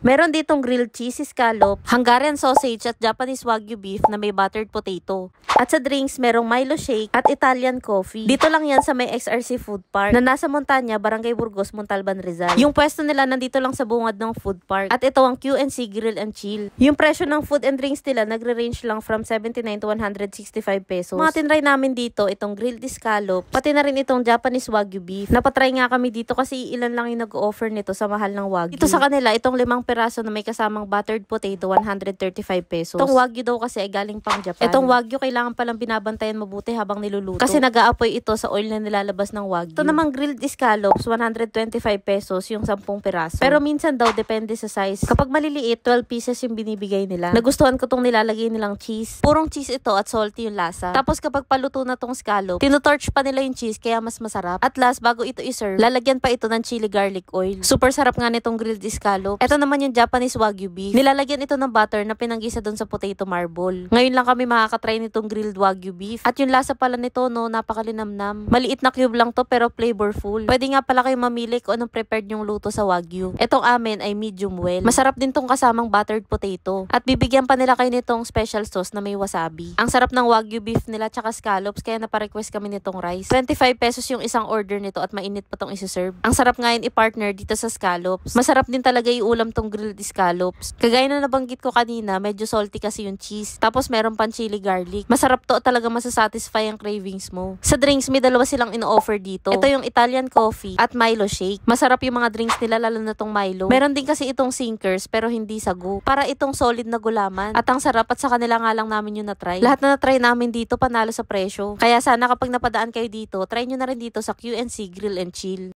Meron ditong grilled cheese scallop, Hungarian sausage at Japanese Wagyu beef na may buttered potato. At sa drinks, merong Milo shake at Italian coffee. Dito lang yan sa may XRC Food Park na nasa Montanya, Barangay Burgos, Montalban, Rizal. Yung pwesto nila nandito lang sa bungad ng food park. At ito ang Q&C Grill and Chill. Yung presyo ng food and drinks nila nagre-range lang from 79 to 165 pesos. Mga tinry namin dito, itong grilled scallop, pati na rin itong Japanese Wagyu beef. Napatry nga kami dito kasi ilan lang yung nag-offer nito sa mahal ng Wagyu. Dito sa kanila, itong 5 peraso na may kasamang buttered potato, 135 pesos. Itong Wagyu daw kasi ay galing pang Japan. Itong Wagyu kailangan palang binabantayan mabuti habang niluluto. Kasi nag-aapoy ito sa oil na nilalabas ng Wagyu. Ito namang grilled scallops, 125 pesos yung 10 peraso. Pero minsan daw depende sa size. Kapag maliliit, 12 pieces yung binibigay nila. Nagustuhan ko tong nilalagay nilang cheese. Purong cheese ito at salty yung lasa. Tapos kapag paluto na tong scallop, tinutorch pa nila yung cheese kaya mas masarap. At last, bago ito i-serve, lalagyan pa ito ng chili garlic oil. Super sarap nga nitong grilled scallop. Ito naman yung Japanese Wagyu beef. Nilalagyan ito ng butter na pinanggisa doon sa potato marble. Ngayon lang kami makakatry nitong grilled Wagyu beef. At yung lasa pala nito, no, napakalinamnam. Maliit na cube lang to pero flavorful. Pwede nga pala kayo mamili kung anong prepared yung luto sa Wagyu. Itong amin ay medium well. Masarap din tong kasamang buttered potato. At bibigyan pa nila kayo nitong special sauce na may wasabi. Ang sarap ng Wagyu beef nila tsaka scallops kaya naparequest kami nitong rice. 25 pesos yung isang order nito at mainit pa tong isi-serve. Ang sarap nga yun i-partner dito sa scallops. Masarap din talaga iulam tong grilled scallops. Kagaya na nabanggit ko kanina, medyo salty kasi yung cheese. Tapos meron pang chili garlic. Masarap to, talaga masasatisfy ang cravings mo. Sa drinks, may dalawa silang ino-offer dito. Ito yung Italian coffee at Milo shake. Masarap yung mga drinks nila, lalo na tong Milo. Meron din kasi itong sinkers pero hindi sago. Para itong solid na gulaman. At ang sarap at sa kanila nga lang namin yung na-try. Lahat na na-try namin dito panalo sa presyo. Kaya sana kapag napadaan kayo dito, try nyo na rin dito sa Q&C Grill and Chill.